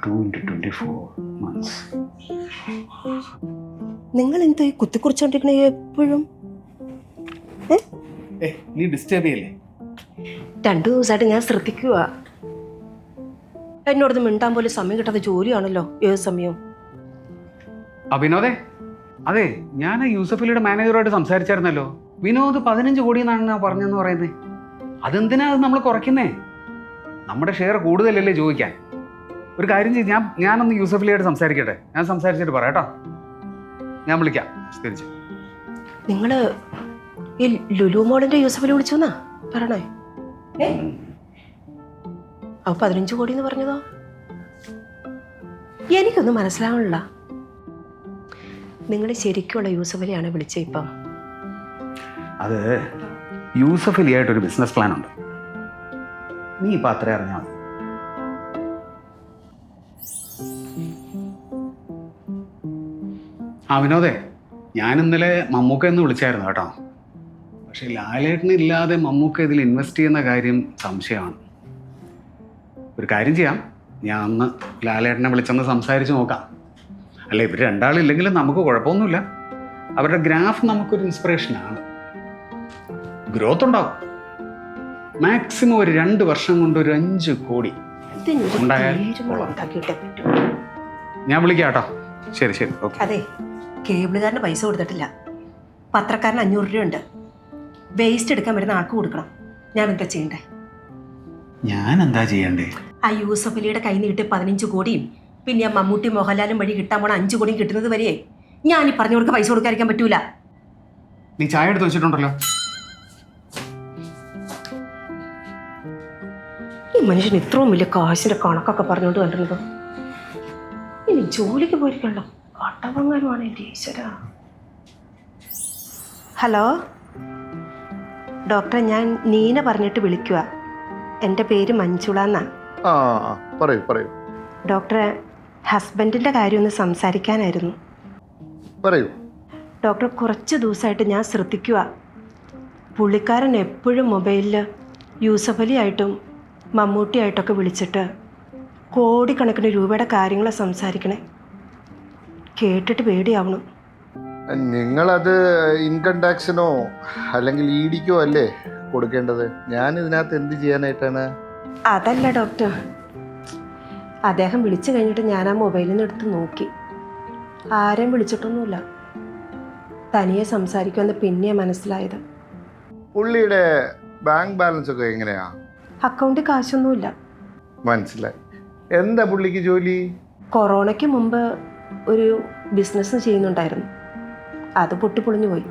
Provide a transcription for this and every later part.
2 into 24 months. നിങ്ങൾ എന്തോ ഈ കുത്തിക്കുറിച്ചോണ്ടിരിക്കണ എപ്പോഴും? നീ ഡിസ്റ്റർബ് ചെയ്യല്ലേ? 2 ദിവസമായിട്ട് ഞാൻ ശ്രദ്ധിക്കുക. എന്നോടൊന്ന് മിണ്ടാൻ പോലും സമയം കിട്ടാത്ത ജോലിയാണല്ലോ ഏത് സമയവും. വിനോദേ, അതെ, ഞാൻ യൂസഫലിയുടെ മാനേജറുമായിട്ട് സംസാരിച്ചായിരുന്നല്ലോ. വിനോദ് 15 കോടി എന്നാണ് പറഞ്ഞെന്ന് പറയുന്നത്. അതെന്തിനാ അത് നമ്മൾ കുറയ്ക്കുന്നേ? നമ്മുടെ ഷെയർ കൂടുതലല്ലേ ചോദിക്കാൻ. ഒരു കാര്യം ചെയ്യും, ഞാനൊന്ന് യൂസഫലിയായിട്ട് സംസാരിക്കട്ടെ. ഞാൻ സംസാരിച്ചിട്ട് പറയാം കേട്ടോ. ഞാൻ വിളിക്കാം തിരിച്ച്. നിങ്ങൾ ഈ ലുലു മോളിന്റെ യൂസഫലി വിളിച്ചോന്നാ പറയണേ? അപ്പൊ 15 കോടി എന്ന് പറഞ്ഞതോ? എനിക്കൊന്നും മനസ്സിലാവണില്ല. നിങ്ങൾ ശരിക്കുള്ള യൂസഫലിയാണ് വിളിച്ചത് ഇപ്പം? അത് യൂസഫലിയായിട്ടൊരു ബിസിനസ് പ്ലാൻ ഉണ്ട്. നീ ഇപ്പം അത്ര അറിഞ്ഞാൽ മതി. വിനോദേ, ഞാൻ ഇന്നലെ മമ്മൂക്ക എന്ന് വിളിച്ചായിരുന്നു കേട്ടോ. പക്ഷെ ലാലേട്ടനില്ലാതെ മമ്മൂക്ക ഇതിൽ ഇൻവെസ്റ്റ് ചെയ്യുന്ന കാര്യം സംശയമാണ്. ഒരു കാര്യം ചെയ്യാം, ഞാൻ അന്ന് ലാലേട്ടനെ വിളിച്ചൊന്ന് സംസാരിച്ച് നോക്കാം. അല്ല, ഇവർ രണ്ടാളില്ലെങ്കിലും നമുക്ക് കുഴപ്പമൊന്നുമില്ല. അവരുടെ ഗ്രാഫ് നമുക്കൊരു ഇൻസ്പിറേഷനാണ്. ഗ്രോത്ത് ഉണ്ടാവും. മാക്സിമം ഒരു 2 വർഷം കൊണ്ട് ഒരു 5 കോടി ഉണ്ടായാൽ. ഞാൻ വിളിക്കാം കേട്ടോ. ശരി ശരി, ഓക്കെ. അതെ, കേബിളുകാരന് പൈസ കൊടുത്തിട്ടില്ല. പത്രക്കാരന് 500 രൂപയുണ്ട്. വേസ്റ്റ് എടുക്കാൻ വരുന്ന ആൾക്ക് കൊടുക്കണം. ഞാൻ എന്താ ചെയ്യണ്ടേ? ഞാൻ എന്താ ചെയ്യണ്ടേ? ആ യൂസഫലിയുടെ കയ്യിൽ നിന്ന് കിട്ടിയ 15 കോടിയും പിന്നെ മമ്മൂട്ടി മോഹൻലാലും വഴി കിട്ടാൻ പോണ 5 കോടിയും കിട്ടുന്നത് വരെ ഞാൻ ഈ പറഞ്ഞവർക്ക് പൈസ കൊടുക്കാതിരിക്കാൻ പറ്റൂല. നീ ചായ എടുത്ത് വെച്ചിട്ടുണ്ടല്ലോ. ഈ മനുഷ്യൻ ഇത്രയും വലിയ കാശിന്റെ കണക്കൊക്കെ പറഞ്ഞുകൊണ്ട് കണ്ടിരുന്നത്. ഇനി ജോലിക്ക് പോയിരിക്കണല്ലോ, കട്ടവങ്ങാനുമാണ് എൻ്റെ ഈശ്വര. ഹലോ ഡോക്ടറെ, ഞാൻ നീന പറഞ്ഞിട്ട് വിളിക്കുക. എൻ്റെ പേര് മഞ്ജുള എന്നാണ്. പറയൂ പറയൂ ഡോക്ടറെ, ഹസ്ബൻഡിൻ്റെ കാര്യം ഒന്ന് സംസാരിക്കാനായിരുന്നു. പറയൂ ഡോക്ടർ, കുറച്ച് ദിവസമായിട്ട് ഞാൻ ശ്രദ്ധിക്കുക. പുള്ളിക്കാരൻ എപ്പോഴും മൊബൈലിൽ യൂസഫലി ആയിട്ടും മമ്മൂട്ടിയായിട്ടൊക്കെ വിളിച്ചിട്ട് കോടിക്കണക്കിന് രൂപയുടെ കാര്യങ്ങൾ സംസാരിക്കണേ. കേട്ടിട്ട് പേടിയാവണം. നിങ്ങളത് ഇൻകം ടാക്സിനോ അല്ലെങ്കിൽ ഇഡിക്കോ അല്ലേ കൊടുക്കേണ്ടത്? ഞാൻ ഇതിനകത്ത് എന്ത് ചെയ്യാനായിട്ടാണ്? അതല്ല ഡോക്ടർ, അദ്ദേഹം വിളിച്ചു കഴിഞ്ഞിട്ട് ഞാൻ ആ മൊബൈലിൽ നിന്ന് എടുത്ത് നോക്കി. ആരെയും വിളിച്ചിട്ടൊന്നുമില്ല. തനിയെ സംസാരിക്കുമെന്ന് പിന്നെ മനസ്സിലായത്. പുള്ളിയുടെ ബാങ്ക് ബാലൻസ് ഒക്കെ എങ്ങനെയാ? അക്കൗണ്ടിൽ കാശൊന്നുമില്ല. മനസ്സിലായി. എന്താ പുള്ളിക്ക് ജോലി? കൊറോണയ്ക്ക് മുമ്പ് ഒരു ബിസിനസ് ചെയ്യുന്നുണ്ടായിരുന്നു. അത് പൊട്ടിപ്പൊളിഞ്ഞു പോയി.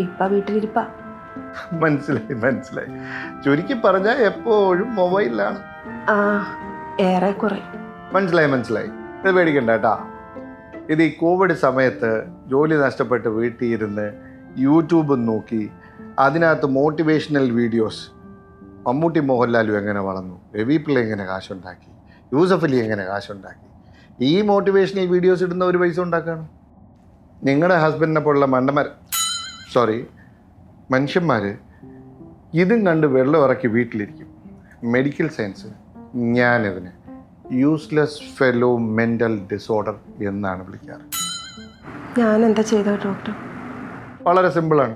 ഇപ്പം വീട്ടിലിരിപ്പാ. മനസ്സിലായി മനസ്സിലായി. ചുരുക്കി പറഞ്ഞാൽ എപ്പോഴും മൊബൈലിലാണ്. ഏറെക്കുറെ. മനസ്സിലായി മനസ്സിലായി. ഇത് പേടിക്കണ്ട കേട്ടാ. ഇത് ഈ കോവിഡ് സമയത്ത് ജോലി നഷ്ടപ്പെട്ട് വീട്ടിൽ ഇരുന്ന് യൂട്യൂബ് നോക്കി അതിനകത്ത് മോട്ടിവേഷണൽ വീഡിയോസ്, മമ്മൂട്ടി മോഹൻലാലും എങ്ങനെ വളർന്നു, രവി പിള്ള എങ്ങനെ കാശുണ്ടാക്കി, യൂസഫലി എങ്ങനെ കാശുണ്ടാക്കി, ഈ മോട്ടിവേഷണൽ വീഡിയോസ് ഇടുന്ന ഒരു പൈസ ഉണ്ടാക്കുകയാണ്. നിങ്ങളുടെ ഹസ്ബൻഡിനെ പോലുള്ള മനുഷ്യന്മാർ ഇതും കണ്ട് വെള്ളം ഇറക്കി വീട്ടിലിരിക്കും. മെഡിക്കൽ സയൻസ് ഞാനിതിന് യൂസ്ലെസ് ഫെലോ മെൻ്റൽ ഡിസോർഡർ എന്നാണ് വിളിക്കാറ്. ഞാൻ എന്താ ചെയ്ത ഡോക്ടർ? വളരെ സിമ്പിളാണ്.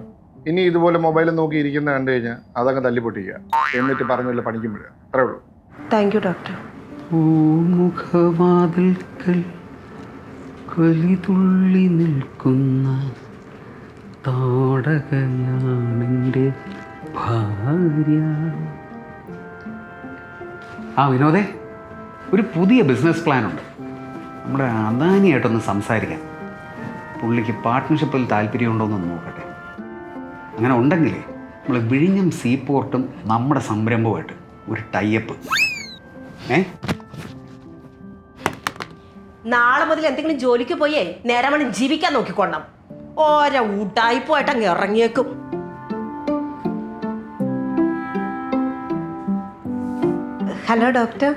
ഇനി ഇതുപോലെ മൊബൈൽ നോക്കിയിരിക്കുന്ന കണ്ടു കഴിഞ്ഞാൽ അതങ്ങ് തല്ലിപ്പൊട്ടിക്കുക, എന്നിട്ട് പറഞ്ഞല്ലോ പണിക്കുമ്പോഴേ. അത്രേ ഉള്ളൂ. Thank you doctor. പൂമുഖവാതിൽക്കൽ കൊലിതുള്ളി നിൽക്കുന്ന താടകയാണെൻ്റെ ഭാര്യ. വിനോദേ, ഒരു പുതിയ ബിസിനസ് പ്ലാനുണ്ട്. നമ്മുടെ അദാനിയായിട്ടൊന്ന് സംസാരിക്കാം. പുള്ളിക്ക് പാർട്ട്ണർഷിപ്പിൽ താല്പര്യമുണ്ടോയെന്ന് നോക്കട്ടെ. അങ്ങനെ ഉണ്ടെങ്കിലേ നമ്മൾ വിഴിഞ്ഞം സീപോർട്ടും നമ്മുടെ സംരംഭവുമായിട്ട് ഒരു ടൈപ്പ്. നാളെ മുതൽ എന്തെങ്കിലും ജോലിക്ക് പോയേ നേരം വേണം ജീവിക്കാൻ നോക്കിക്കൊള്ളണം. ഓരോ ഊട്ടായിപ്പോയിട്ട് അങ്ങ് ഇറങ്ങിയേക്കും. ഹലോ ഡോക്ടർ,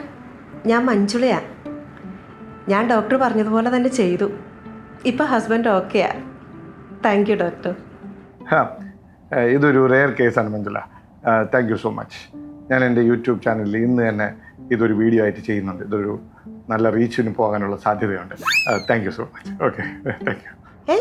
ഞാൻ മഞ്ജുളയാ. ഞാൻ ഡോക്ടർ പറഞ്ഞതുപോലെ തന്നെ ചെയ്തു. ഇപ്പം ഹസ്ബൻഡ് ഓക്കെയാ. Thank you doctor. ഇതൊരു റെയർ കേസാണ് Manjula. Thank you so much. ഞാൻ എൻ്റെ യൂട്യൂബ് ചാനലിൽ ഇന്ന് തന്നെ ഇതൊരു വീഡിയോ ആയിട്ട് ചെയ്യുന്നുണ്ട്. ഇതൊരു നല്ല റീച്ചിന് പോകാനുള്ള സാധ്യതയുണ്ട്. Thank you so much. Okay, thank you. ഏ